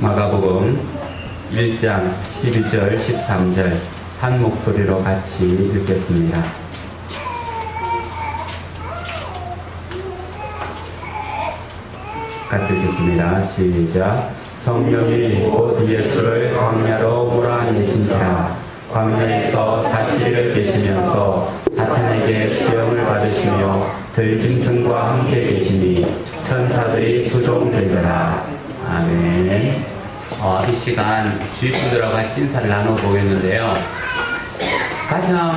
마가복음 1장 12절 13절 한 목소리로 같이 읽겠습니다. 같이 읽겠습니다. 시작. 성령이 곧 예수를 광야로 몰아내신지라 광야에서 40일을 계시면서 사탄에게 시험을 받으시며 들짐승과 함께 계시니 천사들이 수종되더라. 아멘. 이 시간 주입분들과 같이 인사를 나눠보겠는데요. 가장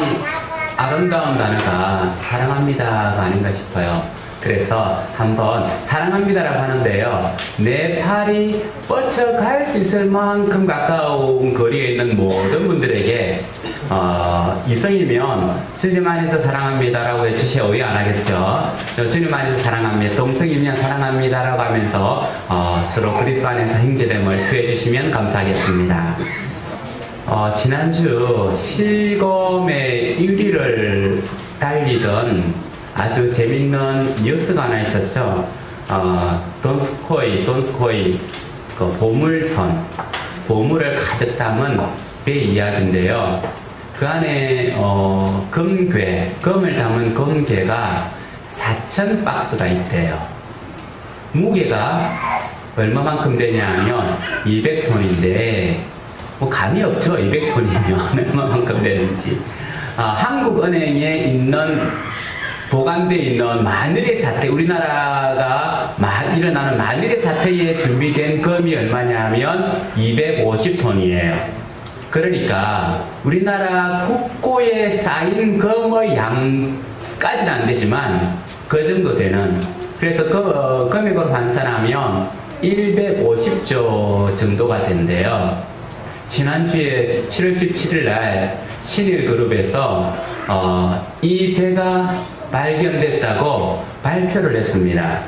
아름다운 단어가 사랑합니다가 아닌가 싶어요. 그래서 한번 사랑합니다라고 하는데요. 내 팔이 뻗쳐갈 수 있을 만큼 가까운 거리에 있는 모든 분들에게 이성이면 주님 안에서 사랑합니다라고 해주셔야 오해 안 하겠죠. 주님 안에서 사랑합니다. 동성이면 사랑합니다라고 하면서 서로 그리스도 안에서 형제됨을 표해 주시면 감사하겠습니다. 지난주 실검의 1위를 달리던 아주 재밌는 뉴스가 하나 있었죠. 돈스코이 그 보물선, 보물을 가득 담은 배 이야기인데요. 그 안에 금을 담은 금괴가 4,000박스가 있대요. 무게가 얼마만큼 되냐면 200톤인데 뭐 감이 없죠. 200톤이면 얼마만큼 되는지. 한국은행에 있는 보관되어 있는 만일의 사태, 우리나라가 일어나는 만일의 사태에 준비된 금이 얼마냐면 250톤이에요. 그러니까 우리나라 국고에 쌓인 금의 양까지는 안 되지만 그 정도 되는, 그래서 그 금액으로 환산하면 150조 정도가 된대요. 지난주에 7월 17일 날 신일그룹에서 이 배가 발견됐다고 발표를 했습니다.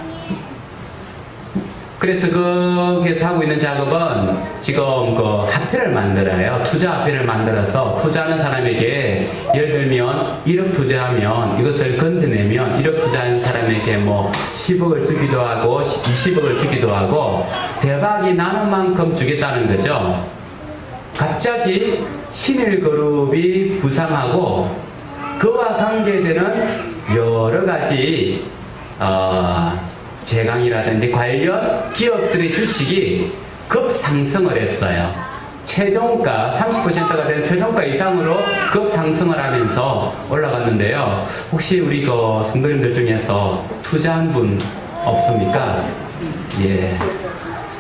그래서 거기에서 하고 있는 작업은 지금 그 화폐를 만들어요. 투자 화폐를 만들어서 투자하는 사람에게 예를 들면 1억 투자하면 이것을 건져내면 1억 투자하는 사람에게 뭐 10억을 주기도 하고 20억을 주기도 하고 대박이 나는 만큼 주겠다는 거죠. 갑자기 신일그룹이 부상하고 그와 관계되는 여러 가지 제강이라든지 관련 기업들의 주식이 급상승을 했어요. 최종가 30%가 되는 최종가 이상으로 급상승을 하면서 올라갔는데요. 혹시 우리 그 성도님들 중에서 투자한 분 없습니까? 예,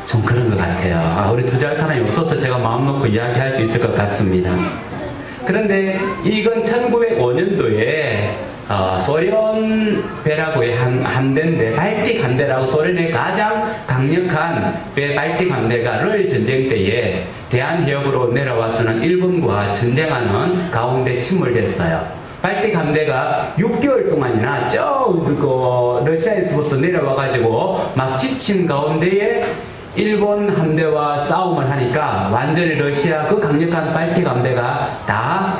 좀 그런 것 같아요. 우리 투자할 사람이 없어서 제가 마음 놓고 이야기할 수 있을 것 같습니다. 그런데 이건 1905년도에 소련 배라고 함대인데, 발틱 함대라고, 소련의 가장 강력한 배 발틱 함대가 를 전쟁 때에 대한해협으로 내려와서는 일본과 전쟁하는 가운데 침몰됐어요. 발틱 함대가 6개월 동안이나 러시아에서부터 내려와가지고 막 지친 가운데에 일본 함대와 싸움을 하니까 완전히 러시아 그 강력한 발틱 함대가 다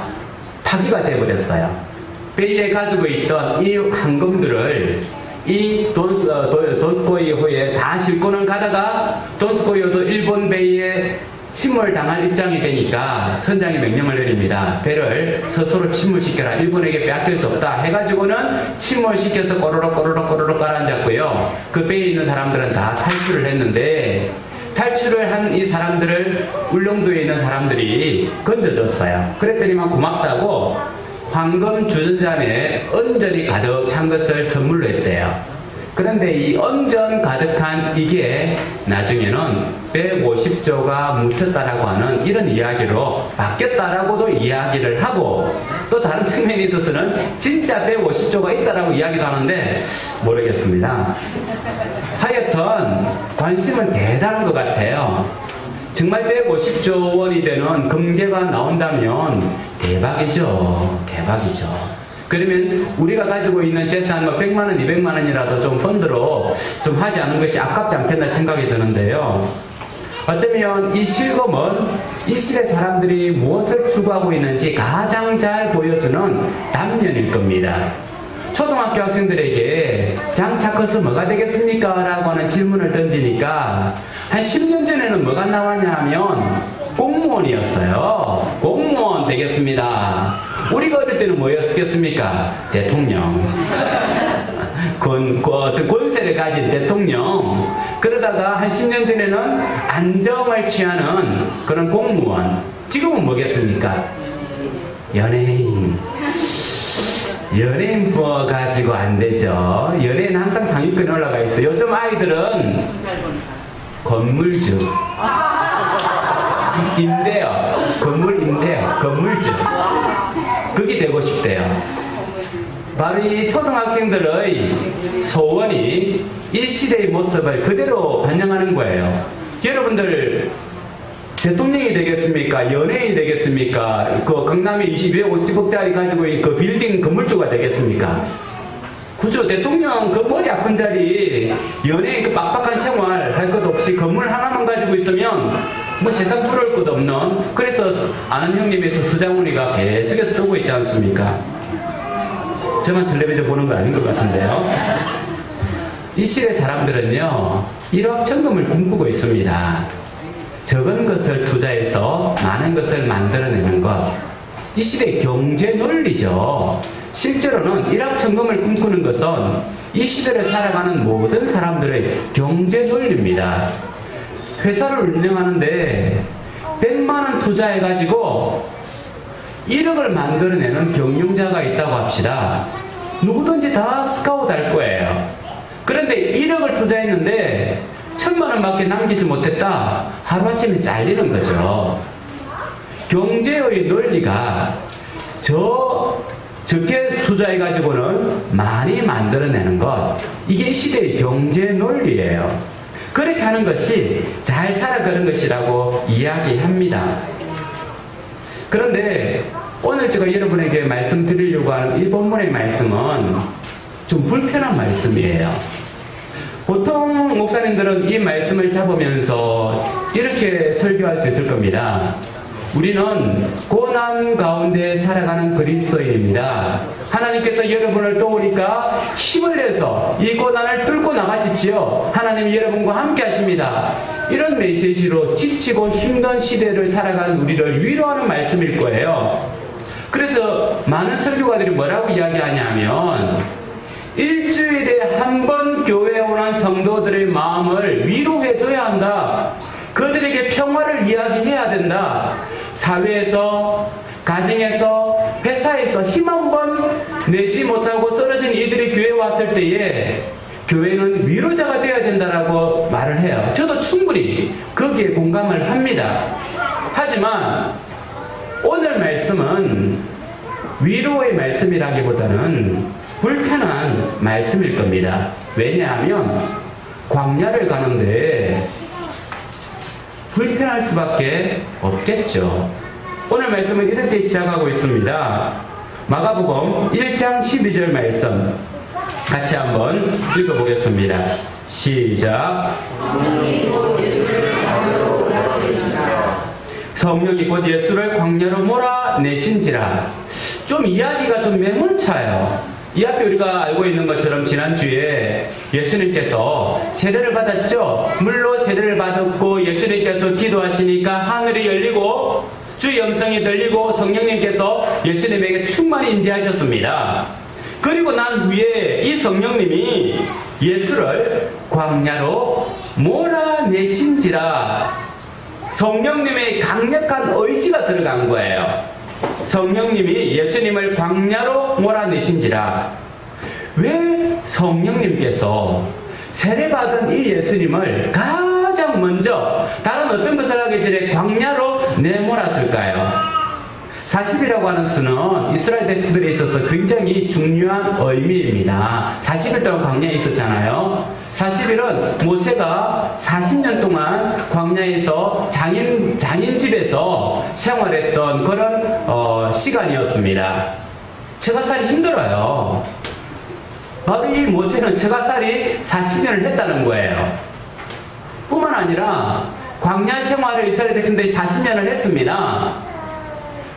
파기가 되어버렸어요. 배에 가지고 있던 이 황금들을 이 돈스코이호에 다 싣고는 가다가 돈스코이호도 일본 배에 침몰당할 입장이 되니까 선장이 명령을 내립니다. 배를 스스로 침몰시켜라. 일본에게 빼앗길 수 없다. 해가지고는 침몰시켜서 꼬르륵 깔아앉았고요. 그 배에 있는 사람들은 다 탈출을 했는데, 탈출을 한 이 사람들을 울릉도에 있는 사람들이 건져줬어요. 그랬더니만 고맙다고 황금 주전잔에 은전이 가득 찬 것을 선물로 했대요. 그런데 이 은전 가득한 이게 나중에는 150조가 묻혔다라고 하는 이런 이야기로 바뀌었다라고도 이야기를 하고, 또 다른 측면에 있어서는 진짜 150조가 있다라고 이야기도 하는데 모르겠습니다. 하여튼 관심은 대단한 것 같아요. 정말 150조 원이 되는 금괴가 나온다면 대박이죠. 그러면 우리가 가지고 있는 재산 100만원, 200만원이라도 좀 펀드로 좀 하지 않은 것이 아깝지 않겠나 생각이 드는데요. 어쩌면 이 실검은 이 시대 사람들이 무엇을 추구하고 있는지 가장 잘 보여주는 단면일 겁니다. 초등학교 학생들에게 장차 커서 뭐가 되겠습니까? 라고 하는 질문을 던지니까 한 10년 전에는 뭐가 나왔냐 하면 공무원이었어요. 공무원 되겠습니다. 우리가 어릴 때는 뭐였겠습니까? 대통령. 어떤 권세를 가진 대통령. 그러다가 한 10년 전에는 안정을 취하는 그런 공무원. 지금은 뭐겠습니까? 연예인. 연예인 가지고 안 되죠. 연예인 항상 상위권에 올라가 있어요. 요즘 아이들은 건물주. 임대요. 건물 임대요. 건물주. 그게 되고 싶대요. 바로 이 초등학생들의 소원이 이 시대의 모습을 그대로 반영하는 거예요. 여러분들 대통령이 되겠습니까? 연예인이 되겠습니까? 그 강남에 250억짜리 가지고 그 빌딩 건물주가 되겠습니까? 그죠? 대통령 그 머리 아픈 자리, 연예인 그 빡빡한 생활 할 것 없이 건물 하나만 가지고 있으면 뭐 세상 부러울 것 없는. 그래서 아는 형님에서 수장훈이가 계속해서 뜨고 있지 않습니까? 저만 텔레비전 보는 거 아닌 것 같은데요. 이 시대 사람들은요 1억 천금을 꿈꾸고 있습니다. 적은 것을 투자해서 많은 것을 만들어내는 것. 이 시대의 경제 논리죠. 실제로는 1억 천금을 꿈꾸는 것은 이 시대를 살아가는 모든 사람들의 경제 논리입니다. 회사를 운영하는데 100만 원 투자해가지고 1억을 만들어내는 경영자가 있다고 합시다. 누구든지 다 스카우트 할 거예요. 그런데 1억을 투자했는데 1000만 원밖에 남기지 못했다. 하루아침에 잘리는 거죠. 경제의 논리가 적게 투자해가지고는 많이 만들어내는 것. 이게 시대의 경제 논리예요. 그렇게 하는 것이 잘 살아가는 것이라고 이야기합니다. 그런데 오늘 제가 여러분에게 말씀드리려고 하는 이 본문의 말씀은 좀 불편한 말씀이에요. 보통 목사님들은 이 말씀을 잡으면서 이렇게 설교할 수 있을 겁니다. 우리는 고난 가운데 살아가는 그리스도인입니다. 하나님께서 여러분을 도우니까 힘을 내서 이 고난을 뚫고 나가십시오. 하나님이 여러분과 함께 하십니다. 이런 메시지로 지치고 힘든 시대를 살아가는 우리를 위로하는 말씀일 거예요. 그래서 많은 설교가들이 뭐라고 이야기하냐면 일주일에 한 번 교회에 오는 성도들의 마음을 위로해줘야 한다. 그들에게 평화를 이야기해야 된다. 사회에서, 가정에서, 회사에서 힘 한 번 내지 못하고 쓰러진 이들이 교회에 왔을 때에 교회는 위로자가 되어야 된다라고 말을 해요. 저도 충분히 거기에 공감을 합니다. 하지만 오늘 말씀은 위로의 말씀이라기보다는 불편한 말씀일 겁니다. 왜냐하면 광야를 가는데 불편할 수밖에 없겠죠. 오늘 말씀은 이렇게 시작하고 있습니다. 마가복음 1장 12절 말씀 같이 한번 읽어보겠습니다. 시작. 성령이 곧 예수를 광야로 몰아내신지라. 좀 이야기가 좀 매몰차요. 이 앞에 우리가 알고 있는 것처럼 지난주에 예수님께서 세례를 받았죠. 물로 세례를 받았고 예수님께서 기도하시니까 하늘이 열리고 주 음성이 들리고 성령님께서 예수님에게 충만히 임재하셨습니다. 그리고 난 후에 이 성령님이 예수를 광야로 몰아내신지라. 성령님의 강력한 의지가 들어간 거예요. 성령님이 예수님을 광야로 몰아내신지라. 왜 성령님께서 세례받은 이 예수님을 가장 먼저 다른 어떤 것을 하기 전에 광야로 내몰았을까요? 40이라고 하는 수는 이스라엘 백성들에 있어서 굉장히 중요한 의미입니다. 40일 동안 광야에 있었잖아요. 40일은 모세가 40년 동안 광야에서 장인 집에서 생활했던 그런 시간이었습니다. 처가살이 힘들어요. 바로 이 모세는 처가살이 40년을 했다는 거예요. 뿐만 아니라 광야 생활을 이스라엘 백성들이 40년을 했습니다.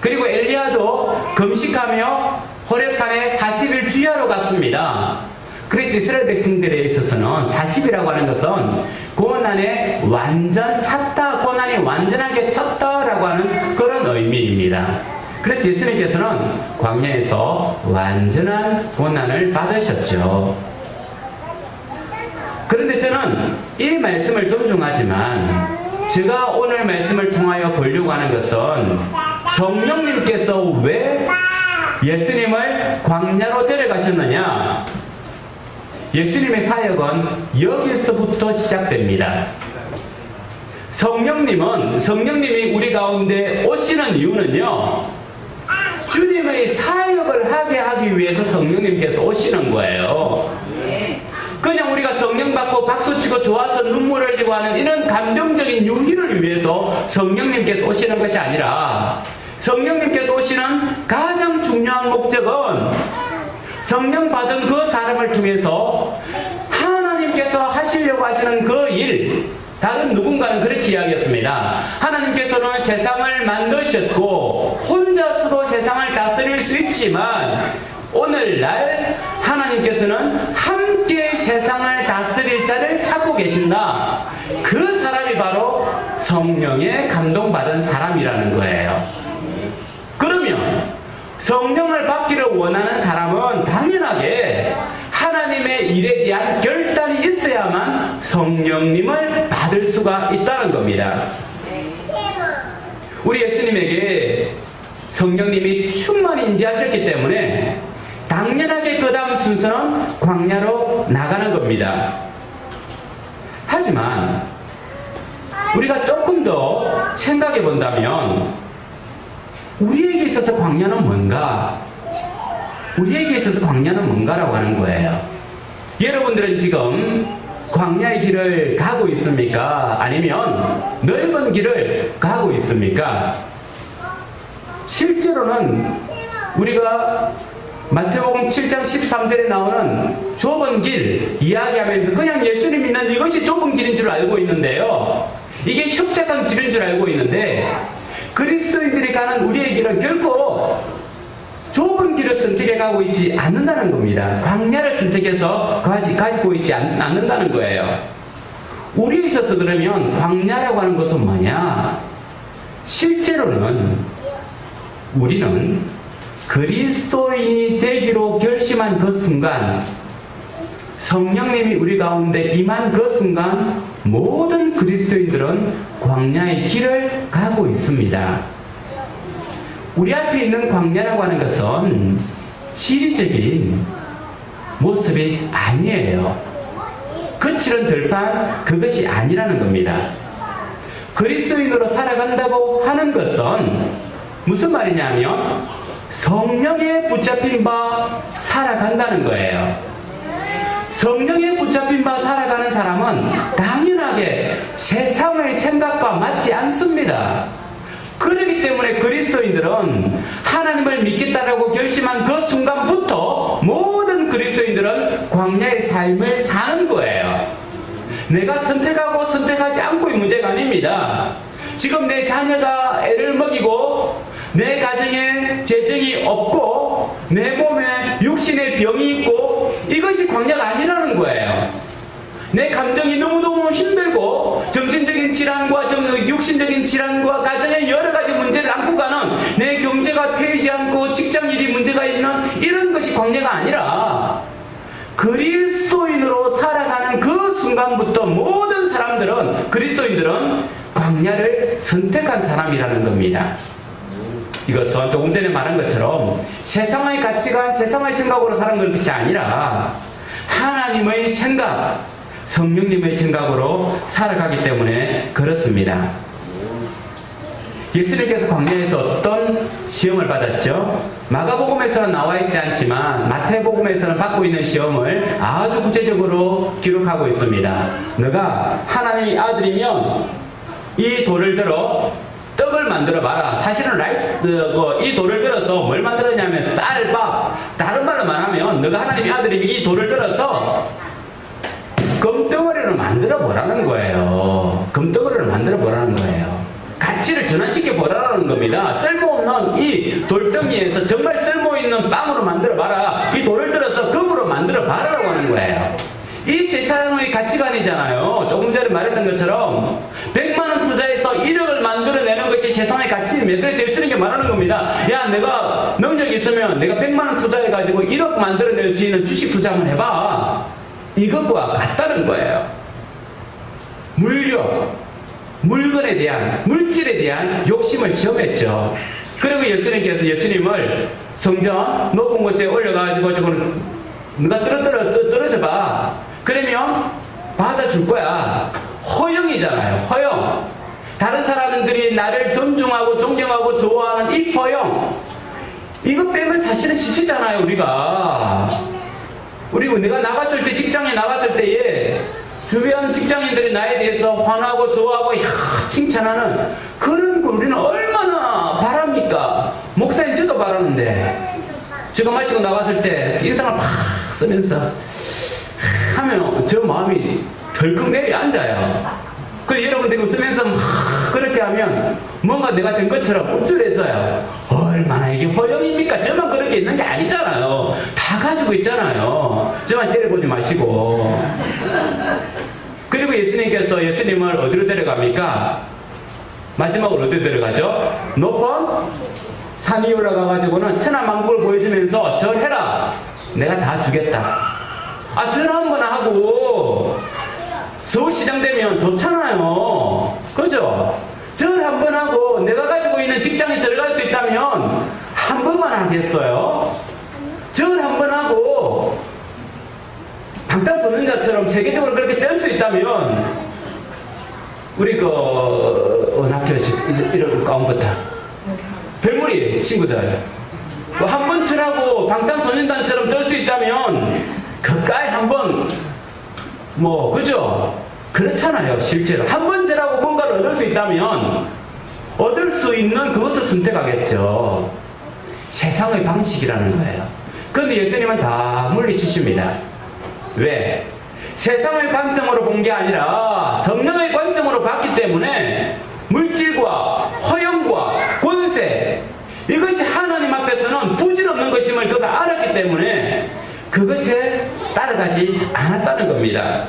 그리고 엘리야도 금식하며 호렙산에 40일 주야로 갔습니다. 그래서 이스라엘 백성들에 있어서는 40이라고 하는 것은 고난에 완전 찼다, 고난이 완전하게 쳤다라고 하는 그런 의미입니다. 그래서 예수님께서는 광야에서 완전한 고난을 받으셨죠. 그런데 저는 이 말씀을 존중하지만 제가 오늘 말씀을 통하여 보려고 하는 것은 성령님께서 왜 예수님을 광야로 데려가셨느냐? 예수님의 사역은 여기서부터 시작됩니다. 성령님이 우리 가운데 오시는 이유는요, 주님의 사역을 하게 하기 위해서 성령님께서 오시는 거예요. 그냥 우리가 성령 받고 박수치고 좋아서 눈물 흘리고 하는 이런 감정적인 유희를 위해서 성령님께서 오시는 것이 아니라, 성령님께서 오시는 가장 중요한 목적은 성령 받은 그 사람을 통해서 하나님께서 하시려고 하시는 그 일, 다른 누군가는 그렇게 이야기했습니다. 하나님께서는 세상을 만드셨고 혼자서도 세상을 다스릴 수 있지만 오늘날 하나님께서는 함께 세상을 다스릴 자를 찾고 계신다. 그 사람이 바로 성령에 감동받은 사람이라는 거예요. 그러면 성령을 받기를 원하는 사람은 당연하게 하나님의 일에 대한 결단이 있어야만 성령님을 받을 수가 있다는 겁니다. 우리 예수님에게 성령님이 충만히 임재하셨기 때문에 당연하게 그 다음 순서는 광야로 나가는 겁니다. 하지만 우리가 조금 더 생각해 본다면 우리에게 있어서 광야는 뭔가? 우리에게 있어서 광야는 뭔가라고 하는 거예요. 여러분들은 지금 광야의 길을 가고 있습니까? 아니면 넓은 길을 가고 있습니까? 실제로는 우리가 마태복음 7장 13절에 나오는 좁은 길 이야기하면서 그냥 예수님 믿는 이것이 좁은 길인 줄 알고 있는데요. 이게 협착한 길인 줄 알고 있는데 그리스도인들이 가는 우리의 길은 결코 좁은 길을 선택해 가고 있지 않는다는 겁니다. 광야를 선택해서 가지고 있지 않는다는 거예요. 우리에 있어서 그러면 광야라고 하는 것은 뭐냐? 실제로는 우리는 그리스도인이 되기로 결심한 그 순간, 성령님이 우리 가운데 임한 그 순간 모든 그리스도인들은 광야의 길을 가고 있습니다. 우리 앞에 있는 광야라고 하는 것은 지리적인 모습이 아니에요. 거칠은 들판 그것이 아니라는 겁니다. 그리스도인으로 살아간다고 하는 것은 무슨 말이냐면 성령에 붙잡힌 바 살아간다는 거예요. 성령에 붙잡힌 바 살아가는 사람은 당연하게 세상의 생각과 맞지 않습니다. 그렇기 때문에 그리스도인들은 하나님을 믿겠다라고 결심한 그 순간부터 모든 그리스도인들은 광야의 삶을 사는 거예요. 내가 선택하고 선택하지 않고의 문제가 아닙니다. 지금 내 자녀가 애를 먹이고 내 가정에 재정이 없고 내 몸에 육신의 병이 있고 이것이 광야가 아니라는 거예요. 내 감정이 너무너무 힘들고 정신적인 질환과 육신적인 질환과 가정의 여러 가지 문제를 안고 가는 내 경제가 패이지 않고 직장일이 문제가 있는 이런 것이 광야가 아니라 그리스도인으로 살아가는 그 순간부터 모든 사람들은 그리스도인들은 광야를 선택한 사람이라는 겁니다. 이것은 조금 전에 말한 것처럼 세상의 가치관, 세상의 생각으로 사는 것이 아니라 하나님의 생각, 성령님의 생각으로 살아가기 때문에 그렇습니다. 예수님께서 광야에서 어떤 시험을 받았죠? 마가복음에서는 나와 있지 않지만 마태복음에서는 받고 있는 시험을 아주 구체적으로 기록하고 있습니다. 너가 하나님의 아들이면 이 돌을 들어 떡을 만들어 봐라. 사실은 이 돌을 들어서 뭘 만들었냐면 쌀밥. 다른 말로 말하면 너가 하나님의 아들이면 이 돌을 들어서 금덩어리를 만들어 보라는 거예요. 금덩어리를 만들어 보라는 거예요. 가치를 전환시켜 보라는 겁니다. 쓸모없는 이 돌덩이에서 정말 쓸모있는 빵으로 만들어 봐라. 이 돌을 들어서 금으로 만들어 봐라라고 하는 거예요. 이 세상의 가치관이잖아요. 조금 전에 말했던 것처럼 100만 원 투자해서 1억을 만들어내는 것이 세상의 가치입니다. 그래서 예수님께 말하는 겁니다. 야, 내가 능력이 있으면 내가 100만 원 투자해가지고 1억 만들어낼 수 있는 주식 투자 한번 해봐. 이것과 같다는 거예요. 물욕, 물건에 대한, 물질에 대한 욕심을 시험했죠. 그리고 예수님을 성전 높은 곳에 올려가지고 지금 누가 떨어져 봐. 그러면 받아줄 거야. 허영이잖아요. 허영. 다른 사람들이 나를 존중하고 존경하고 좋아하는 이 허영. 이거 빼면 사실은 시체잖아요, 우리가. 우리 내가 나갔을 때, 직장에 나갔을 때에 주변 직장인들이 나에 대해서 환하고 좋아하고 칭찬하는 그런 거 우리는 얼마나 바랍니까? 목사님 저도 바라는데 제가 마치고 나갔을 때 인상을 팍 쓰면서 하면 저 마음이 덜컥 내려앉아요. 그래서 여러분들이 웃으면서 막 그렇게 하면 뭔가 내가 된 것처럼 우쭐해져요. 얼마나 이게 허영입니까? 저만 그렇게 있는 게 아니잖아요. 다 가지고 있잖아요. 저만 째려보지 마시고. 그리고 예수님을 어디로 데려갑니까? 마지막으로 어디로 데려가죠? 높은 산 위에 올라가가지고는 천하만국을 보여주면서 절해라. 내가 다 주겠다. 아, 절 한번 하고 서울시장 되면 좋잖아요. 그죠? 절 한 번 하고 내가 가지고 있는 직장에 들어갈 수 있다면 한 번만 하겠어요? 절 한 번 하고 방탄소년단처럼 세계적으로 그렇게 될 수 있다면 우리 학교 이런 가운부터 별무리 친구들 한 번 절하고 방탄소년단처럼 될 수 있다면 그까이 한번 그죠? 그렇잖아요. 실제로 한 번 절하고 뭔가를 얻을 수 있다면 얻을 수 있는 그것을 선택하겠죠. 세상의 방식이라는 거예요. 그런데 예수님은 다 물리치십니다. 왜? 세상의 관점으로 본 게 아니라 성령의 관점으로 봤기 때문에 물질과 허영과 권세 이것이 하나님 앞에서는 부질없는 것임을 그가 알았기 때문에 그것에 따라가지 않았다는 겁니다.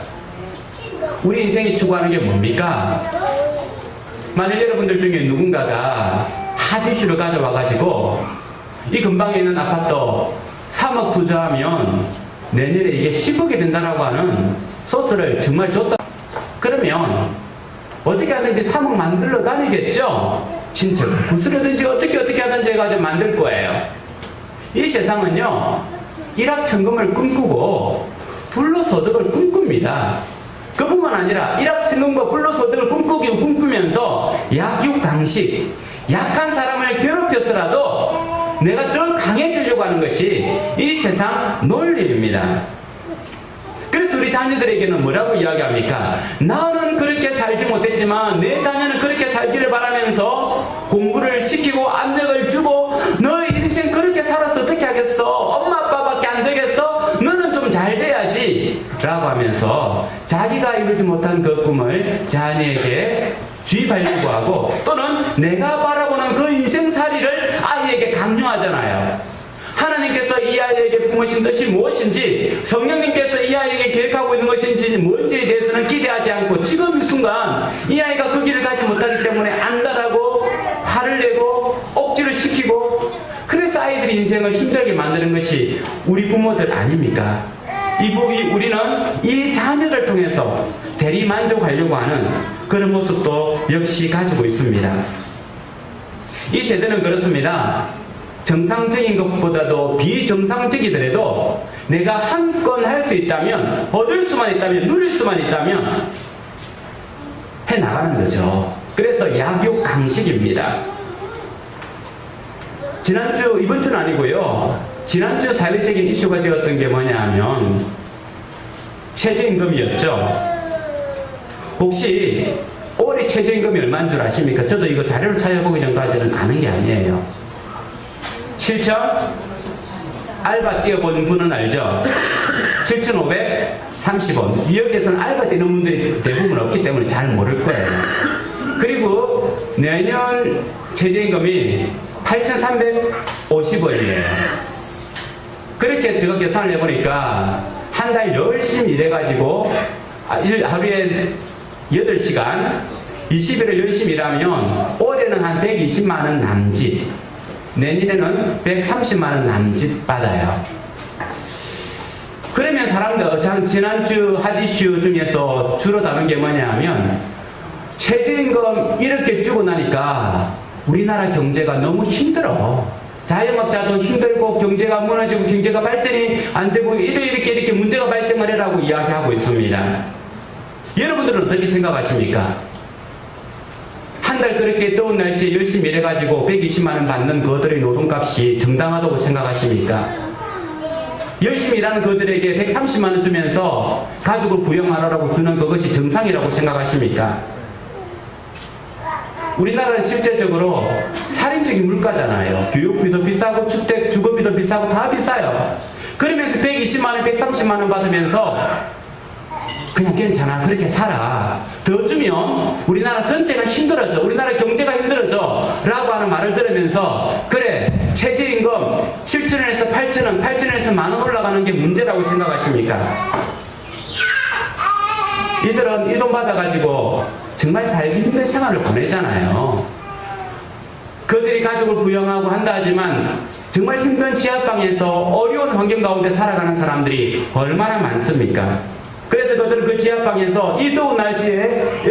우리 인생이 추구하는 게 뭡니까? 만일 여러분들 중에 누군가가 핫이슈를 가져와가지고 이 근방에 있는 아파트 3억 투자하면 내년에 이게 10억이 된다라고 하는 소스를 정말 줬다. 그러면 어떻게 하든지 3억 만들러 다니겠죠? 친척을 구슬하든지 어떻게 하든지 해가지고 만들 거예요. 이 세상은요, 일확천금을 꿈꾸고 불로소득을 꿈꿉니다. 그뿐만 아니라 일확천금과 불로소득을 꿈꾸면서 약육강식, 약한 사람을 괴롭혀서라도 내가 더 강해지려고 하는 것이 이 세상 논리입니다. 그래서 우리 자녀들에게는 뭐라고 이야기합니까? 나는 그렇게 살지 못했지만 내 자녀는 그렇게 살기를 바라면서 공부를 시키고 압력을 주고 너의 인생 그렇게 살아서 어떻게 하겠어? 엄마 아빠밖에 안 되겠어? 너는 좀 잘 돼야지 라고 하면서 자기가 이루지 못한 그 꿈을 자녀에게 주입하려고 하고 또는 내가 바라보는 그 인생살이를 아이에게 강요하잖아요. 하나님께서 이 아이에게 품으신 뜻이 무엇인지 성령님께서 이 아이에게 계획하고 있는 것인지 뭔지에 대해서는 기대하지 않고 지금 이 순간 이 아이가 그 길을 가지 못하기 때문에 안다라고 화를 내고 억지를 시키고 그래서 아이들이 인생을 힘들게 만드는 것이 우리 부모들 아닙니까? 우리는 이 자녀를 통해서 대리 만족하려고 하는 그런 모습도 역시 가지고 있습니다. 이 세대는 그렇습니다. 정상적인 것보다도 비정상적이더라도 내가 한 건 할 수 있다면, 얻을 수만 있다면, 누릴 수만 있다면 해나가는 거죠. 그래서 약육강식입니다. 이번 주는 아니고요. 지난주 사회적인 이슈가 되었던 게 뭐냐 하면 최저임금이었죠. 혹시 올해 최저임금이 얼마인 줄 아십니까? 저도 이거 자료를 찾아보기 전까지는 아는 게 아니에요. 7천? 알바 뛰어본 분은 알죠? 7,530원. 뉴욕에서는 알바 뛰는 분들이 대부분 없기 때문에 잘 모를 거예요. 그리고 내년 최저임금이 8,350원이에요. 그렇게 해서 제가 계산을 해보니까 한 달 열심히 일해가지고 하루에 8시간 20일을 열심히 일하면 올해는 한 120만원 남짓, 내년에는 130만원 남짓 받아요. 그러면 사람들, 지난주 핫 이슈 중에서 주로 다룬 게 뭐냐 하면 최저임금 이렇게 주고 나니까 우리나라 경제가 너무 힘들어. 자영업자도 힘들고 경제가 무너지고 경제가 발전이 안 되고 이렇게 문제가 발생을 해라고 이야기하고 있습니다. 여러분들은 어떻게 생각하십니까? 한 달 그렇게 더운 날씨에 열심히 일해가지고 120만원 받는 그들의 노동값이 정당하다고 생각하십니까? 열심히 일하는 그들에게 130만원 주면서 가족을 부양하라고 주는 그것이 정상이라고 생각하십니까? 우리나라는 실제적으로 살인적인 물가잖아요. 교육비도 비싸고 주거비도 비싸고 다 비싸요. 그러면서 120만원, 130만원 받으면서 그냥 괜찮아, 그렇게 살아, 더 주면 우리나라 전체가 힘들어져, 우리나라 경제가 힘들어져 라고 하는 말을 들으면서 그래, 최저임금 7,000원에서 8,000원, 8,000원에서 만원 올라가는 게 문제라고 생각하십니까? 이들은 이 돈 받아가지고 정말 살기 힘든 생활을 보내잖아요. 그들이 가족을 부양하고 한다 하지만 정말 힘든 지하방에서 어려운 환경 가운데 살아가는 사람들이 얼마나 많습니까? 그래서 그들은 그 지하방에서 이 더운 날씨에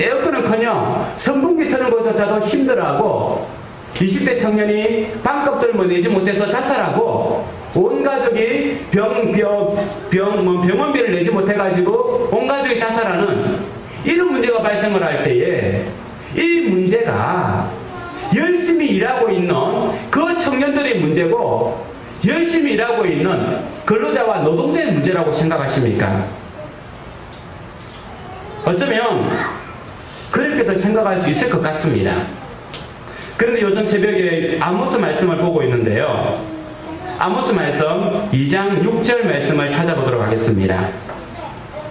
에어컨은커녕 선풍기 트는 것조차도 힘들어하고 20대 청년이 방값을 내지 못해서 자살하고 온 가족이 병원비를 내지 못해가지고 온 가족이 자살하는 이런 문제가 발생을 할 때에 이 문제가 열심히 일하고 있는 그 청년들의 문제고 열심히 일하고 있는 근로자와 노동자의 문제라고 생각하십니까? 어쩌면 그렇게도 생각할 수 있을 것 같습니다. 그런데 요즘 새벽에 아모스 말씀을 보고 있는데요. 아모스 말씀 2장 6절 말씀을 찾아보도록 하겠습니다.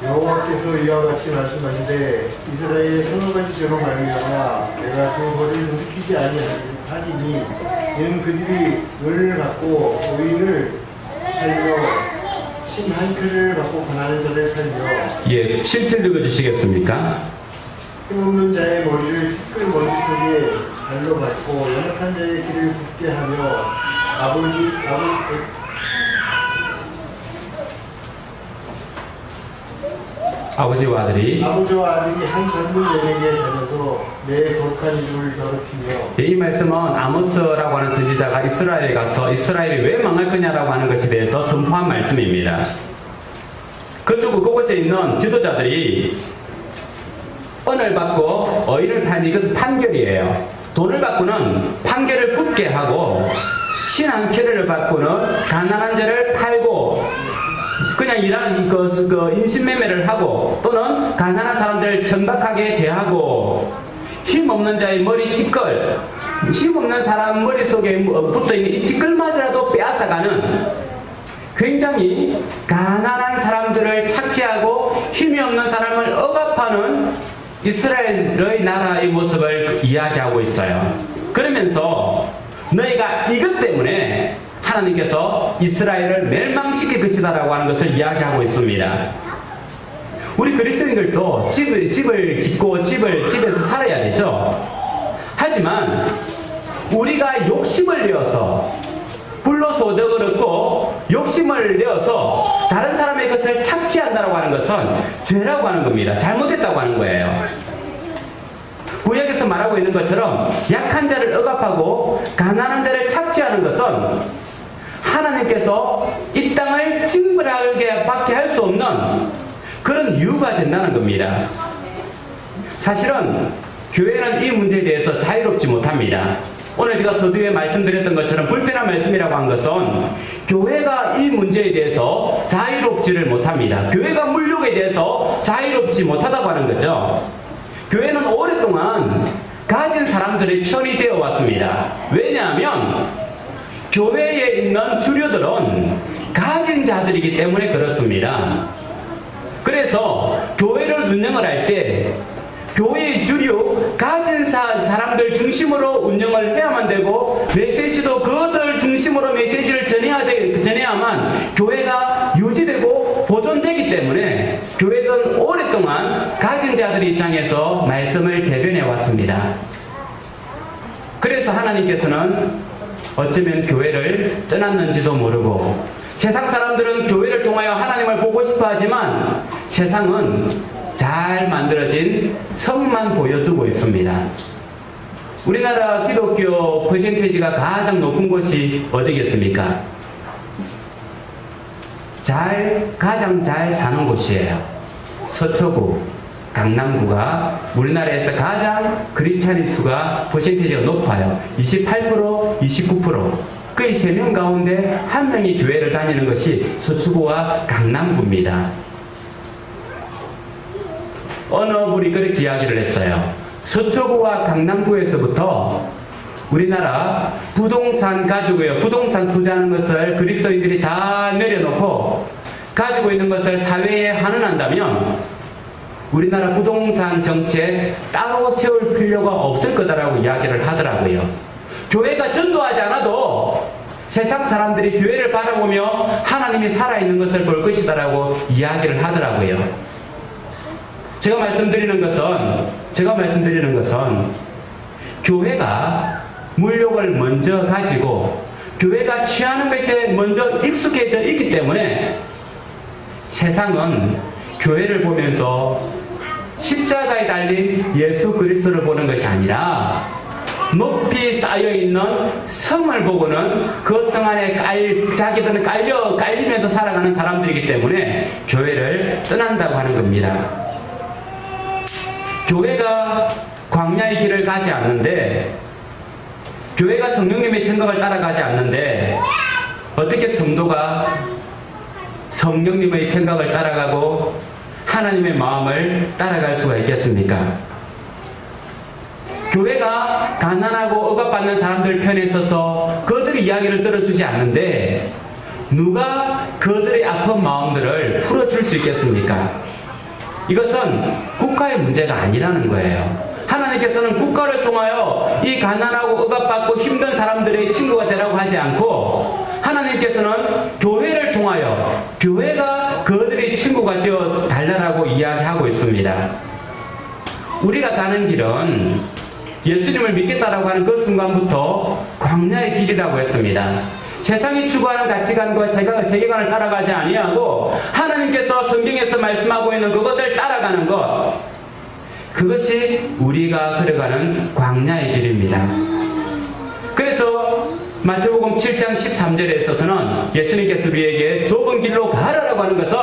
여호와께서 이와 같이 말씀하시되 이스라엘의 서너 가지 죄로 말미암아 내가 그 벌을 돌이키지 아니하리니 이는 그들이 의를 받고 의인을 살려 신 한 큐를 받고 가난한 자를 살려. 예, 7절 읽어주시겠습니까? 힘없는 자의 머리를 티끌 머리 속에 발로 밟고 연약한 자의 길을 굽게 하며 아버지와 아들이 한 젊은 여인에게 다녀서 내 거룩한 이름을 더럽히며. 이 말씀은 아모스라고 하는 선지자가 이스라엘에 가서 이스라엘이 왜 망할 거냐라고 하는 것에 대해서 선포한 말씀입니다. 그곳에 있는 지도자들이 은을 받고 어인을 파는 이것은 판결이에요. 돈을 받고는 판결을 붙게 하고 신 한 큐를 받고는 가난한 자를 팔고 그냥 인신매매를 하고 또는 가난한 사람들을 천박하게 대하고 힘없는 자의 머리 티끌, 힘없는 사람 머릿속에 붙어있는 이 티끌마저라도 빼앗아가는 굉장히 가난한 사람들을 착취하고 힘이 없는 사람을 억압하는 이스라엘의 나라의 모습을 이야기하고 있어요. 그러면서 너희가 이것 때문에 하나님께서 이스라엘을 멸망시킬 것이다라고 하는 것을 이야기하고 있습니다. 우리 그리스도인들도 집을 짓고 집에서 살아야 되죠. 하지만 우리가 욕심을 내어서 불로소득을 얻고 욕심을 내어서 다른 사람의 것을 착취한다고 하는 것은 죄라고 하는 겁니다. 잘못했다고 하는 거예요. 구약에서 말하고 있는 것처럼 약한 자를 억압하고 가난한 자를 착취하는 것은 하나님께서 이 땅을 징벌하게 밖에 할 수 없는 그런 이유가 된다는 겁니다. 사실은 교회는 이 문제에 대해서 자유롭지 못합니다. 오늘 제가 서두에 말씀드렸던 것처럼 불편한 말씀이라고 한 것은 교회가 이 문제에 대해서 자유롭지를 못합니다. 교회가 물욕에 대해서 자유롭지 못하다고 하는 거죠. 교회는 오랫동안 가진 사람들의 편이 되어 왔습니다. 왜냐하면 교회에 있는 주류들은 가진 자들이기 때문에 그렇습니다. 그래서 교회를 운영을 할 때 교회의 주류 가진 사람들 중심으로 운영을 해야만 되고 메시지도 그것을 중심으로 메시지를 전해야만 교회가 유지되고 보존되기 때문에 교회는 오랫동안 가진 자들 입장에서 말씀을 대변해 왔습니다. 그래서 하나님께서는 어쩌면 교회를 떠났는지도 모르고 세상 사람들은 교회를 통하여 하나님을 보고 싶어 하지만 세상은 잘 만들어진 성만 보여주고 있습니다. 우리나라 기독교 퍼센테이지가 가장 높은 곳이 어디겠습니까? 가장 잘 사는 곳이에요. 서초구, 강남구가 우리나라에서 가장 크리스찬의 수가 퍼센테이지가 높아요. 28%, 29%. 그 3명 가운데 1명이 교회를 다니는 것이 서초구와 강남구입니다. 어느 분이 그렇게 이야기를 했어요. 서초구와 강남구에서부터 우리나라 부동산 가지고요. 부동산 투자하는 것을 그리스도인들이 다 내려놓고 가지고 있는 것을 사회에 환원한다면 우리나라 부동산 정책 따로 세울 필요가 없을 거다라고 이야기를 하더라고요. 교회가 전도하지 않아도 세상 사람들이 교회를 바라보며 하나님이 살아있는 것을 볼 것이다라고 이야기를 하더라고요. 제가 말씀드리는 것은 교회가 물욕을 먼저 가지고 교회가 취하는 것에 먼저 익숙해져 있기 때문에 세상은 교회를 보면서 십자가에 달린 예수 그리스도를 보는 것이 아니라 높이 쌓여있는 성을 보고는 그 성 안에 자기들은 깔리면서 살아가는 사람들이기 때문에 교회를 떠난다고 하는 겁니다. 교회가 광야의 길을 가지 않는데, 교회가 성령님의 생각을 따라가지 않는데 어떻게 성도가 성령님의 생각을 따라가고 하나님의 마음을 따라갈 수가 있겠습니까? 교회가 가난하고 억압받는 사람들 편에 서서 그들의 이야기를 들어주지 않는데 누가 그들의 아픈 마음들을 풀어줄 수 있겠습니까? 이것은 국가의 문제가 아니라는 거예요. 하나님께서는 국가를 통하여 이 가난하고 억압받고 힘든 사람들의 친구가 되라고 하지 않고 하나님께서는 교회를 통하여 교회가 그들의 친구가 되어 달라고 이야기하고 있습니다. 우리가 가는 길은 예수님을 믿겠다라고 하는 그 순간부터 광야의 길이라고 했습니다. 세상이 추구하는 가치관과 세계관을 따라가지 아니하고 하나님께서 성경에서 말씀하고 있는 그것을 따라가는 것, 그것이 우리가 걸어가는 광야의 길입니다. 그래서 마태복음 7장 13절에 있어서는 예수님께서 우리에게 좁은 길로 가라라고 하는 것은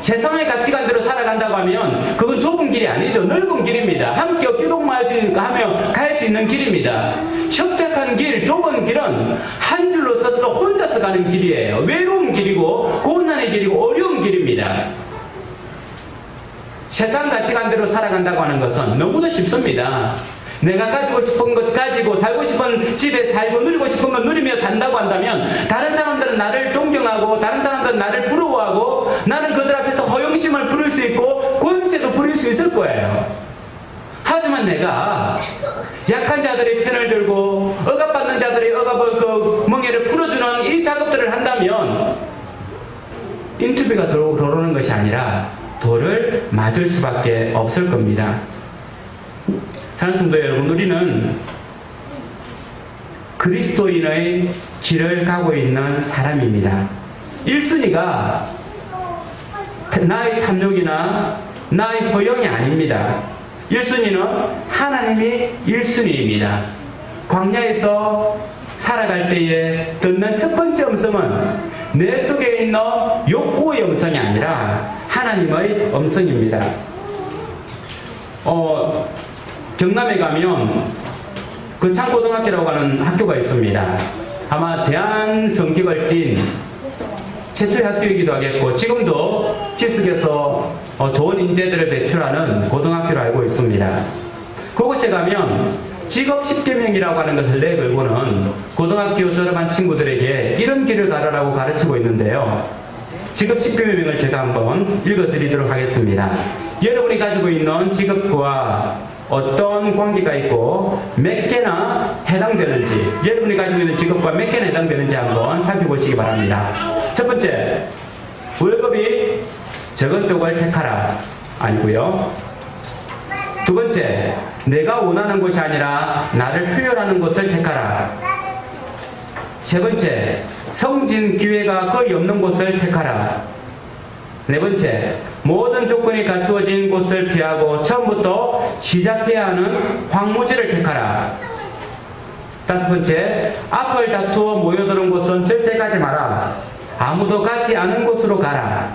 세상의 가치관대로 살아간다고 하면 그건 좁은 길이 아니죠. 넓은 길입니다. 함께 기독마하며 갈 수 있는 길입니다. 협착한 길, 좁은 길은 한 줄로 서서 혼자서 가는 길이에요. 외로운 길이고 고난의 길이고 어려운 길입니다. 세상 가치관대로 살아간다고 하는 것은 너무도 쉽습니다. 내가 가지고 싶은 것 가지고 살고 싶은 집에 살고 누리고 싶은 것 누리며 산다고 한다면 다른 사람들은 나를 존경하고 다른 사람들은 나를 부러워하고 나는 그들 앞에서 허영심을 부릴 수 있고 권세도 부릴 수 있을 거예요. 하지만 내가 약한 자들의 편을 들고 억압받는 자들의 멍에를 풀어주는 이 작업들을 한다면 인투비가 들어오는 것이 아니라 돌을 맞을 수밖에 없을 겁니다. 사랑하는 성도 여러분, 우리는 그리스도인의 길을 가고 있는 사람입니다. 1순위가 나의 탐욕이나 나의 허영이 아닙니다. 1순위는 하나님이 1순위입니다. 광야에서 살아갈 때에 듣는 첫 번째 음성은 내 속에 있는 욕구의 음성이 아니라 하나님의 음성입니다. 경남에 가면 그 창고등학교라고 하는 학교가 있습니다. 아마 대한 성격을 띤 최초의 학교이기도 하겠고 지금도 지식에서 좋은 인재들을 배출하는 고등학교로 알고 있습니다. 그곳에 가면 직업 10계명이라고 하는 것을 내걸고는 고등학교 졸업한 친구들에게 이런 길을 가라라고 가르치고 있는데요. 직업 10계명을 제가 한번 읽어드리도록 하겠습니다. 여러분이 가지고 있는 직업과 어떤 관계가 있고 몇 개나 해당되는지, 여러분이 가지고 있는 직업과 몇 개나 해당되는지 한번 살펴보시기 바랍니다. 첫 번째, 월급이 적은 쪽을 택하라 아니고요. 두 번째, 내가 원하는 곳이 아니라 나를 필요로 곳을 택하라. 세 번째, 성진 기회가 거의 없는 곳을 택하라. 네 번째, 모든 조건이 갖추어진 곳을 피하고 처음부터 시작해야 하는 황무지를 택하라. 다섯 번째, 앞을 다투어 모여드는 곳은 절대 가지 마라. 아무도 가지 않은 곳으로 가라.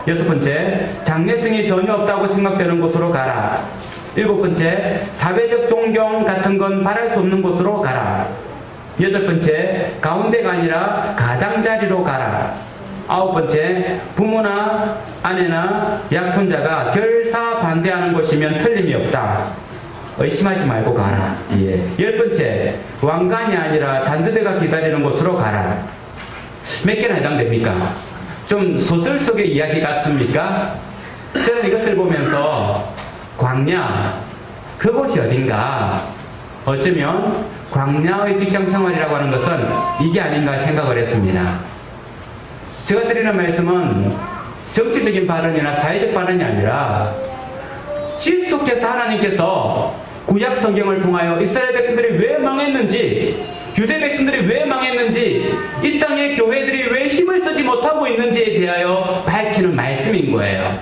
여섯 번째, 장래성이 전혀 없다고 생각되는 곳으로 가라. 일곱 번째, 사회적 존경 같은 건 바랄 수 없는 곳으로 가라. 여덟 번째, 가운데가 아니라 가장자리로 가라. 아홉 번째, 부모나 아내나 약혼자가 결사 반대하는 것이면 틀림이 없다. 의심하지 말고 가라. 예. 열 번째, 왕관이 아니라 단두대가 기다리는 곳으로 가라. 몇 개나 해당됩니까? 좀 소설 속의 이야기 같습니까? 저는 이것을 보면서 광야, 그곳이 어딘가, 어쩌면 광야의 직장 생활이라고 하는 것은 이게 아닌가 생각을 했습니다. 제가 드리는 말씀은 정치적인 발언이나 사회적 발언이 아니라 지속해서 하나님께서 구약 성경을 통하여 이스라엘 백성들이 왜 망했는지, 유대 백성들이 왜 망했는지, 이 땅의 교회들이 왜 힘을 쓰지 못하고 있는지에 대하여 밝히는 말씀인 거예요.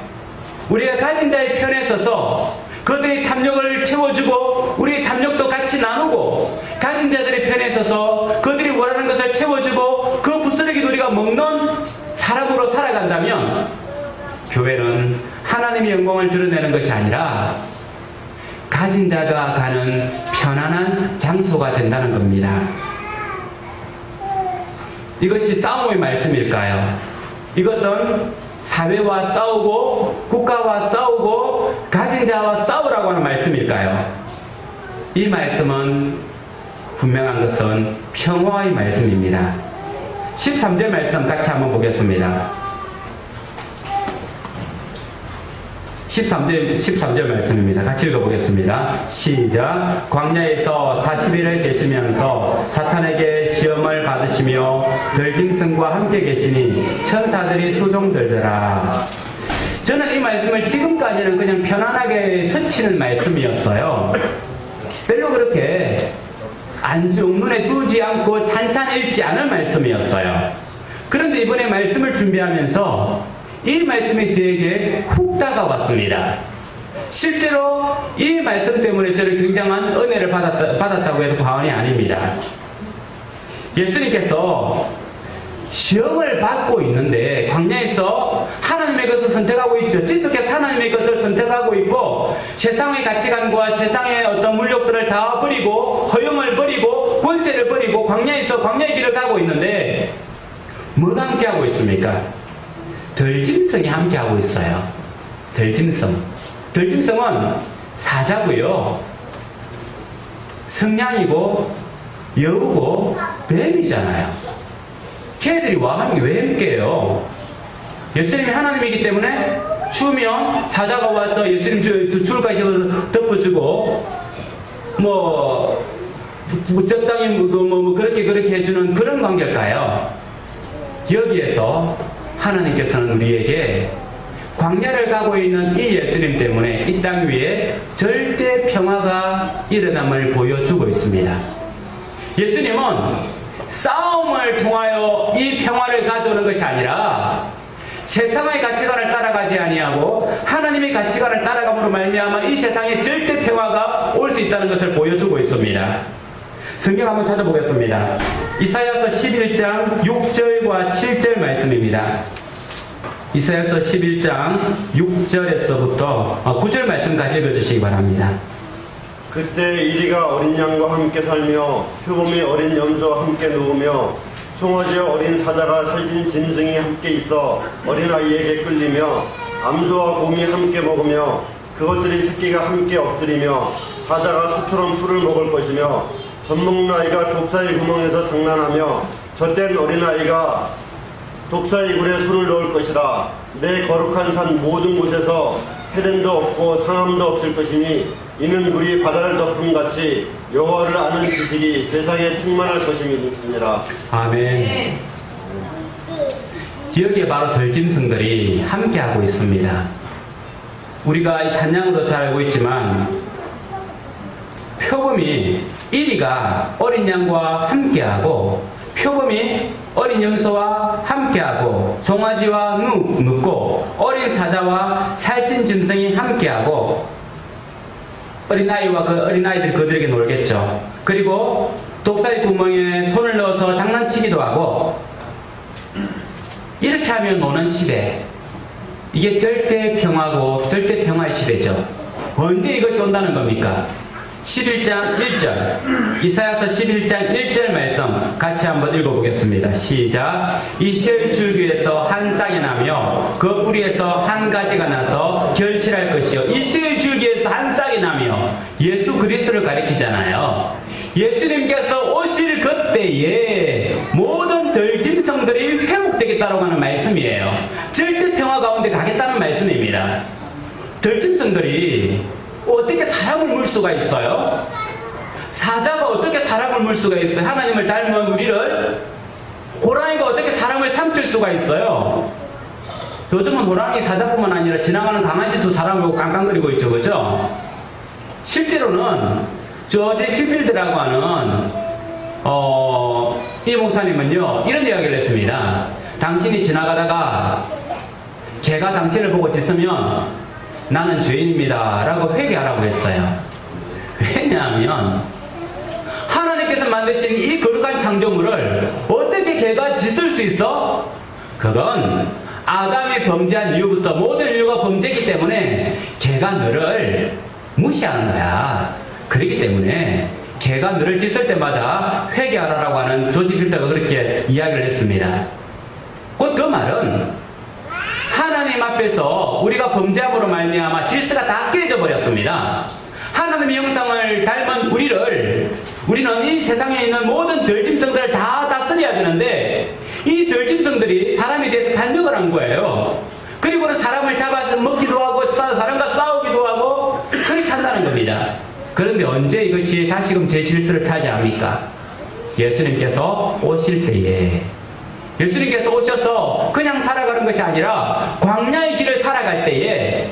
우리가 가진 자의 편에 서서 그들의 탐욕을 채워주고 우리의 탐욕도 같이 나누고, 가진 자들의 편에 서서 그들이 원하는 것을 채워주고 그 부스러기도 우리가 먹는 사람으로 살아간다면 교회는 하나님의 영광을 드러내는 것이 아니라 가진 자가 가는 편안한 장소가 된다는 겁니다. 이것이 싸움의 말씀일까요? 이것은 사회와 싸우고 국가와 싸우고 가진 자와 싸우라고 하는 말씀일까요? 이 말씀은 분명한 것은 평화의 말씀입니다. 13절 말씀 같이 한번 보겠습니다. 13절 말씀입니다. 같이 읽어보겠습니다. 시작. 광야에서 40일을 계시면서 사탄에게 시험을 받으시며 들짐승과 함께 계시니 천사들이 수종들더라. 저는 이 말씀을 지금까지는 그냥 편안하게 스치는 말씀이었어요. 별로 그렇게 눈에 두지 않고 찬찬 읽지 않을 말씀이었어요. 그런데 이번에 말씀을 준비하면서 이 말씀이 저에게 훅 다가왔습니다. 실제로 이 말씀 때문에 저는 굉장한 은혜를 받았다고 해도 과언이 아닙니다. 예수님께서 시험을 받고 있는데 광야에서 하나님의 것을 선택하고 있죠. 지속해서 하나님의 것을 선택하고 있고 세상의 가치관과 세상의 어떤 물욕들을 다 버리고 허영을 버리고 권세를 버리고 광야에서 광야의 길을 가고 있는데 뭐가 함께하고 있습니까? 들짐승이 함께하고 있어요. 들짐승은 사자고요, 성냥이고 여우고 뱀이잖아요. 걔들이 와가지고 왜 함께해요? 예수님이 하나님이기 때문에 추우면 사자가 와서 예수님 줄까지 덮어주고 적당히 그렇게 해주는 그런 관계일까요? 여기에서 하나님께서는 우리에게 광야를 가고 있는 이 예수님 때문에 이 땅 위에 절대 평화가 일어남을 보여주고 있습니다. 예수님은 싸움을 통하여 이 평화를 가져오는 것이 아니라 세상의 가치관을 따라가지 아니하고 하나님의 가치관을 따라감으로 말미암아 이 세상에 절대 평화가 올 수 있다는 것을 보여주고 있습니다. 성경 한번 찾아보겠습니다. 이사야서 11장 6절과 7절 말씀입니다. 이사야서 11장 6절에서부터 9절 말씀까지 읽어주시기 바랍니다. 그때 이리가 어린 양과 함께 살며 표범이 어린 염소와 함께 누우며 송아지와 어린 사자가 살진 짐승이 함께 있어 어린아이에게 끌리며 암소와 곰이 함께 먹으며 그것들이 새끼가 함께 엎드리며 사자가 소처럼 풀을 먹을 것이며 젖먹는 아이가 독사의 구멍에서 장난하며 젖된 어린아이가 독사의 굴에 손을 넣을 것이라. 내 거룩한 산 모든 곳에서 해됨도 없고 상함도 없을 것이니 이는 물이 바다를 덮음 같이 여호와를 아는 지식이 세상에 충만할 것임이니라. 아멘. 여기에 바로 들짐승들이 함께하고 있습니다. 우리가 이 찬양으로 잘 알고 있지만 표범이 1위가 어린 양과 함께하고 표범이 어린 염소와 함께하고 송아지와 눕고 어린 사자와 살찐 짐승이 함께하고 어린아이와 그 어린아이들이 그들에게 놀겠죠. 그리고 독사의 구멍에 손을 넣어서 장난치기도 하고 이렇게 하면 노는 시대, 이게 절대 평화고 절대 평화의 시대죠. 언제 이것이 온다는 겁니까? 11장 1절, 이사야서 11장 1절 말씀 같이 한번 읽어보겠습니다. 시작. 이 시의 줄기에서 한 쌍이 나며 그 뿌리에서 한 가지가 나서 결실할 것이요. 이 시의 줄기에서 한 쌍이 나며 예수 그리스도를 가리키잖아요. 예수님께서 오실 그때에 모든 들짐승들이 회복되겠다고 하는 말씀이에요. 절대 평화 가운데 가겠다는 말씀입니다. 들짐승들이 어떻게 사람을 물 수가 있어요? 사자가 어떻게 사람을 물 수가 있어요? 하나님을 닮은 우리를. 호랑이가 어떻게 사람을 삼킬 수가 있어요? 요즘은 호랑이, 사자뿐만 아니라 지나가는 강아지도 사람을 보고 깡깡거리고 있죠, 그죠? 실제로는 조지 휘필드라고 하는 이 목사님은요 이런 이야기를 했습니다. 당신이 지나가다가 개가 당신을 보고 짖으면 나는 죄인입니다 라고 회개하라고 했어요. 왜냐하면 하나님께서 만드신 이 거룩한 창조물을 어떻게 개가 짖을 수 있어? 그건 아담이 범죄한 이후부터 모든 인류가 범죄했기 때문에 개가 너를 무시하는 거야. 그렇기 때문에 개가 너를 짖을 때마다 회개하라고 하는 조지 필터가 그렇게 이야기를 했습니다. 곧 그 말은 하나님 앞에서 우리가 범죄함으로 말미암아 질서가 다 깨져 버렸습니다. 하나님의 형상을 닮은 우리는 이 세상에 있는 모든 들짐승들을 다 다스려야 되는데 이 들짐승들이 사람에 대해서 반역을 한 거예요. 그리고는 사람을 잡아서 먹기도 하고 사람과 싸우기도 하고 그렇게 한다는 겁니다. 그런데 언제 이것이 다시금 제 질서를 차지합니까? 예수님께서 오실 때에, 예수님께서 오셔서 그냥 살아가는 것이 아니라 광야의 길을 살아갈 때에,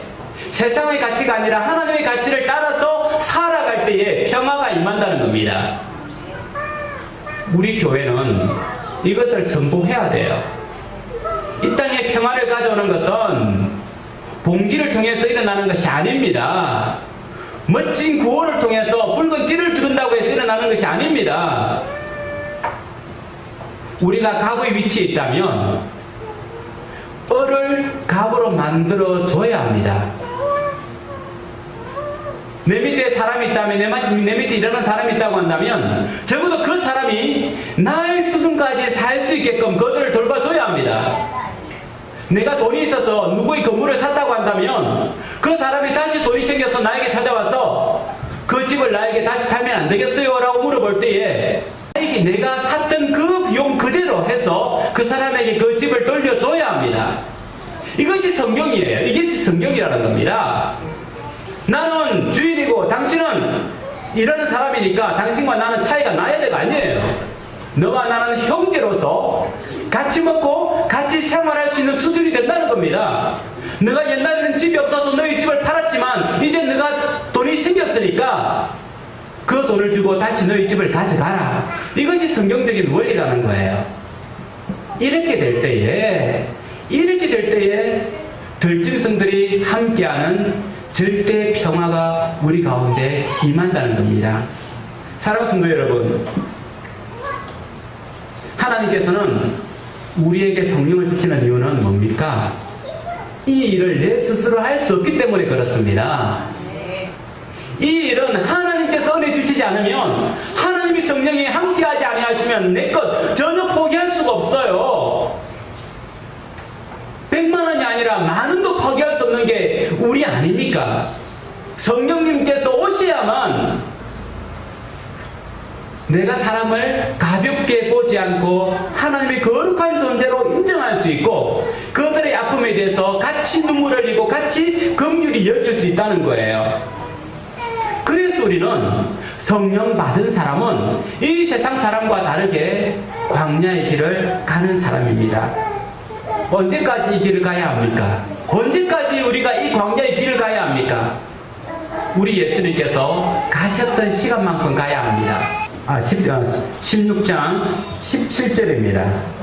세상의 가치가 아니라 하나님의 가치를 따라서 살아갈 때에 평화가 임한다는 겁니다. 우리 교회는 이것을 선포해야 돼요. 이 땅에 평화를 가져오는 것은 봉기를 통해서 일어나는 것이 아닙니다. 멋진 구호를 통해서 붉은 띠를 두른다고 해서 일어나는 것이 아닙니다. 우리가 갑의 위치에 있다면 을을 갑으로 만들어 줘야 합니다. 내 밑에 사람이 있다면, 내 밑에 일하는 사람이 있다고 한다면 적어도 그 사람이 나의 수준까지 살 수 있게끔 그들을 돌봐줘야 합니다. 내가 돈이 있어서 누구의 건물을 샀다고 한다면 그 사람이 다시 돈이 생겨서 나에게 찾아와서 그 집을 나에게 다시 팔면 안 되겠어요? 라고 물어볼 때에 내가 샀던 그 비용 그대로 해서 그 사람에게 그 집을 돌려줘야 합니다. 이것이 성경이에요. 이것이 성경이라는 겁니다. 나는 주인이고 당신은 일하는 사람이니까 당신과 나는 차이가 나야 될 거 아니에요. 너와 나는 형제로서 같이 먹고 같이 생활할 수 있는 수준이 된다는 겁니다. 너가 옛날에는 집이 없어서 너희 집을 팔았지만 이제 너가 돈이 생겼으니까 그 돈을 주고 다시 너희 집을 가져가라. 이것이 성경적인 원리라는 거예요. 이렇게 될 때에 들짐승들이 함께하는 절대 평화가 우리 가운데 임한다는 겁니다. 사랑하는 성도 여러분, 하나님께서는 우리에게 성령을 주시는 이유는 뭡니까? 이 일을 내 스스로 할 수 없기 때문에 그렇습니다. 이 일은 하나님께서 은혜 주시지 않으면, 하나님이 성령이 함께하지 아니하시면 내 것 전혀 포기할 수가 없어요. 100만 원이 아니라 만 원도 포기할 수 없는 게 우리 아닙니까? 성령님께서 오셔야만 내가 사람을 가볍게 보지 않고 하나님의 거룩한 존재로 인정할 수 있고 그들의 아픔에 대해서 같이 눈물을 흘리고 같이 긍휼히 여길 수 있다는 거예요. 그래서 우리는 성령 받은 사람은 이 세상 사람과 다르게 광야의 길을 가는 사람입니다. 언제까지 이 길을 가야 합니까? 언제까지 우리가 이 광야의 길을 가야 합니까? 우리 예수님께서 가셨던 시간만큼 가야 합니다. 16장 17절입니다.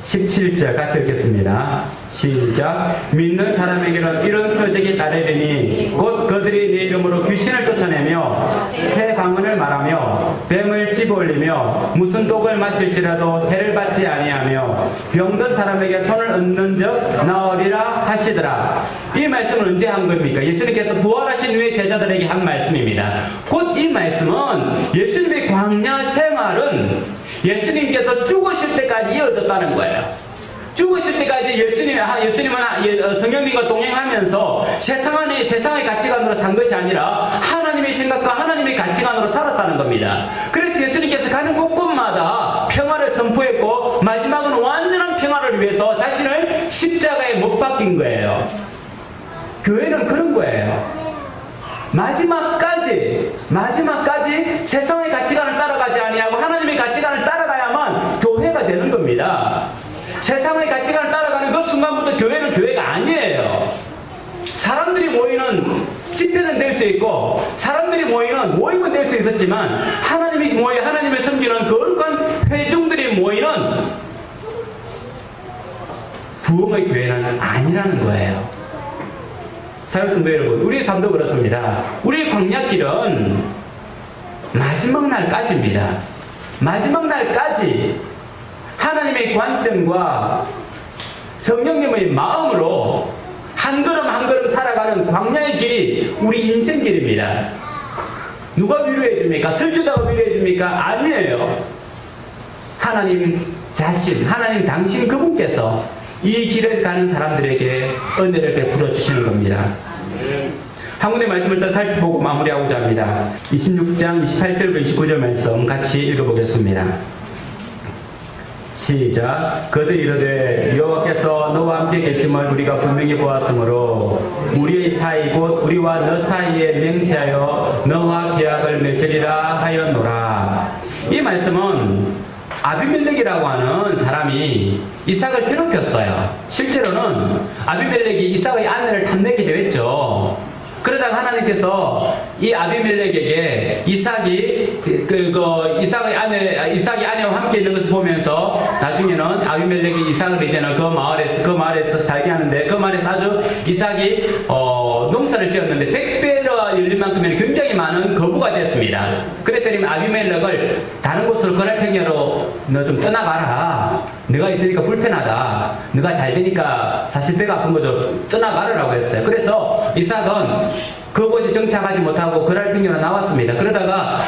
17절 같이 읽겠습니다. 시작. 믿는 사람에게는 이런 표적이 따르리니 곧 그들이 네 이름으로 귀신을 쫓아내며 새 방언을 말하며 뱀을 집어올리며 무슨 독을 마실지라도 해를 받지 아니하며 병든 사람에게 손을 얹는 적 나으리라 하시더라. 이 말씀은 언제 한 겁니까? 예수님께서 부활하신 후에 제자들에게 한 말씀입니다. 곧 이 말씀은 예수님의 광야 생활은 예수님께서 죽으실 때까지 이어졌다는 거예요. 죽으실 때까지 예수님은 성령님과 동행하면서 세상의 가치관으로 산 것이 아니라 하나님의 생각과 하나님의 가치관으로 살았다는 겁니다. 그래서 예수님께서 가는 곳곳마다 평화를 선포했고 마지막은 완전한 평화를 위해서 자신을 십자가에 못 박힌 거예요. 교회는 그런 거예요. 마지막까지 세상의 가치관을 따라가지 아니하고 하나님의 가치관을 따라가야만 교회가 되는 겁니다. 세상의 가치관을 따라가는 그 순간부터 교회는 교회가 아니에요. 사람들이 모이는 집회는 될 수 있고 사람들이 모이는 모임은 될 수 있었지만 하나님을 섬기는 거룩한 회중들이 모이는 부흥의 교회는 아니라는 거예요. 사랑하는 성도 여러분, 우리의 삶도 그렇습니다. 우리의 광야길은 마지막 날까지입니다. 마지막 날까지 하나님의 관점과 성령님의 마음으로 한 걸음 한 걸음 살아가는 광야의 길이 우리 인생길입니다. 누가 위로해 줍니까? 설교자가 위로해 줍니까? 아니에요. 하나님 자신, 하나님 당신 그분께서 이 길을 가는 사람들에게 은혜를 베풀어 주시는 겁니다. 한 군데 말씀을 일단 살펴보고 마무리하고자 합니다. 26장 28절부터 29절 말씀 같이 읽어보겠습니다. 시작. 그들이 이르되 여호와께서 너와 함께 계심을 우리가 분명히 보았으므로 우리의 사이 곧 우리와 너 사이에 맹세하여 너와 계약을 맺으리라 하였노라. 이 말씀은 아비멜렉이라고 하는 사람이 이삭을 괴롭혔어요. 실제로는 아비멜렉이 이삭의 아내를 탐내기도 했죠. 그러다가 하나님께서 이 아비멜렉에게 이삭이 이삭의 아내와 함께 있는 것을 보면서 나중에는 아비멜렉이 이삭을 이제는 그 마을에서 살게 하는데 그 마을에서 아주 이삭이 농사를 지었는데 100배가 열린 만큼은 굉장히 많은 거부가 됐습니다. 그랬더니 아비멜렉을 다른 곳으로 거랄평야로 너 좀 떠나가라. 내가 있으니까 불편하다. 네가 잘 되니까 사실 배가 아픈 거죠. 떠나가라라고 했어요. 그래서 이삭은 그곳에 정착하지 못하고 거랄평야로 나왔습니다. 그러다가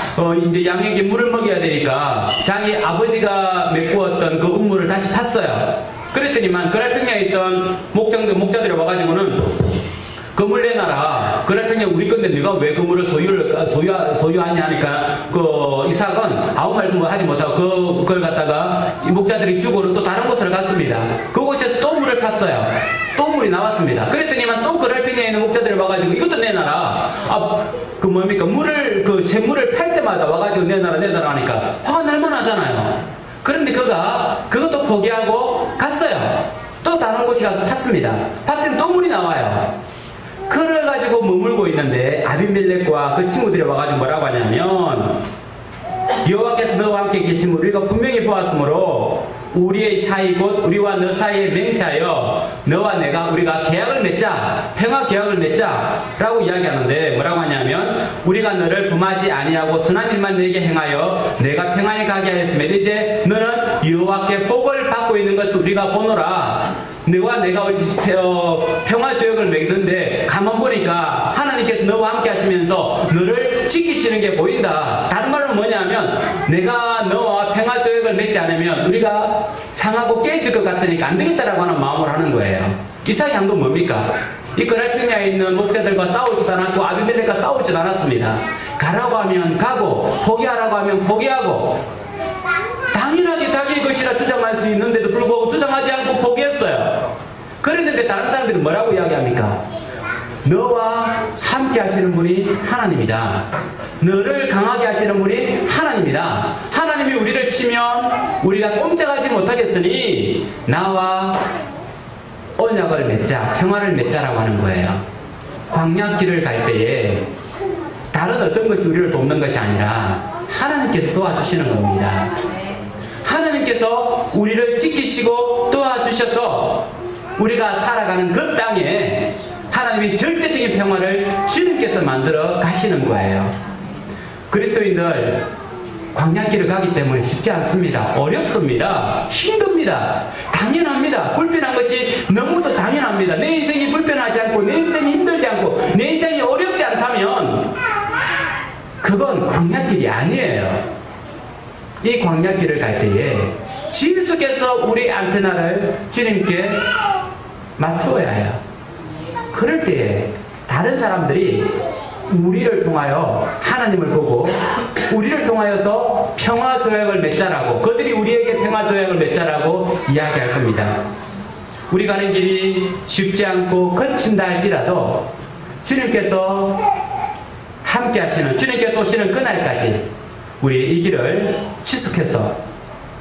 이제 양에게 물을 먹여야 되니까 자기 아버지가 메꾸었던 그 우물을 다시 팠어요. 그랬더니만 거랄평야에 있던 목자들이 와가지고는 그 물 내놔라. 거랄평야 우리 건데 네가 왜 그 물을 소유하냐 하니까 그 이삭은 아무 말도 하지 못하고 그걸 갖다가 이 목자들이 주고는 또 다른 곳으로 갔습니다. 그곳에서 또 물을 팠어요. 또 물이 나왔습니다. 그랬더니만 또 거랄평야에 있는 목자들이 와가지고 이것도 내놔라. 샘물을 팔 때마다 와가지고 내놔라 하니까 화가 날만 하잖아요. 그런데 그것도 포기하고 갔어요. 또 다른 곳에 가서 팠습니다. 팠더니 또 물이 나와요. 그래가지고 머물고 있는데 아비멜렉과 그 친구들이 와가지고 뭐라고 하냐면 여호와께서 너와 함께 계심을 우리가 분명히 보았으므로 우리의 사이 곧 우리와 너 사이에 맹세하여 너와 우리가 계약을 맺자, 평화 계약을 맺자 라고 이야기하는데 뭐라고 하냐면 우리가 너를 범하지 아니하고 선한 일만 내게 행하여 내가 평안히 가게 하였으며 이제 너는 여호와께 복을 받고 있는 것을 우리가 보노라. 너와 내가 평화 조약을 맺는데 가만 보니까 하나님께서 너와 함께 하시면서 너를 지키시는 게 보인다. 다른 말로 뭐냐면 내가 너와 평화 조약을 맺지 않으면 우리가 상하고 깨질 것 같으니까 안 되겠다라고 하는 마음을 하는 거예요. 이삭이 한 건 뭡니까? 이 거랄평야에 있는 목자들과 싸우지도 않았고 아비멜렉과 싸우지도 않았습니다. 가라고 하면 가고 포기하라고 하면 포기하고 당연하게 자기의 것이라 주장할 수 있는데도 불구하고 주장하지 않고 포기했어요. 그랬는데 다른 사람들은 뭐라고 이야기합니까? 너와 함께 하시는 분이 하나님이다. 너를 강하게 하시는 분이 하나님이다. 하나님이 우리를 치면 우리가 꼼짝하지 못하겠으니 나와 언약을 맺자, 평화를 맺자라고 하는 거예요. 광야길을 갈 때에 다른 어떤 것이 우리를 돕는 것이 아니라 하나님께서 도와주시는 겁니다. 하나님께서 우리를 지키시고 도와주셔서 우리가 살아가는 그 땅에 하나님이 절대적인 평화를 주님께서 만들어 가시는 거예요. 그리스도인들 광야길을 가기 때문에 쉽지 않습니다. 어렵습니다. 힘듭니다. 당연합니다. 불편한 것이 너무도 당연합니다. 내 인생이 불편하지 않고 내 인생이 힘들지 않고 내 인생이 어렵지 않다면 그건 광야길이 아니에요. 이 광야길을 갈 때에 지수께서 우리 안테나를 주님께 맞추어야 해요. 그럴 때에 다른 사람들이 우리를 통하여 하나님을 보고 우리를 통하여서 평화조약을 맺자라고, 그들이 우리에게 평화조약을 맺자라고 이야기할 겁니다. 우리 가는 길이 쉽지 않고 거친다 할지라도 주님께서 함께 하시는, 주님께서 오시는 그날까지 우리 이 길을 지속해서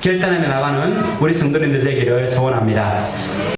결단하며 나가는 우리 성도님들 되기를 소원합니다.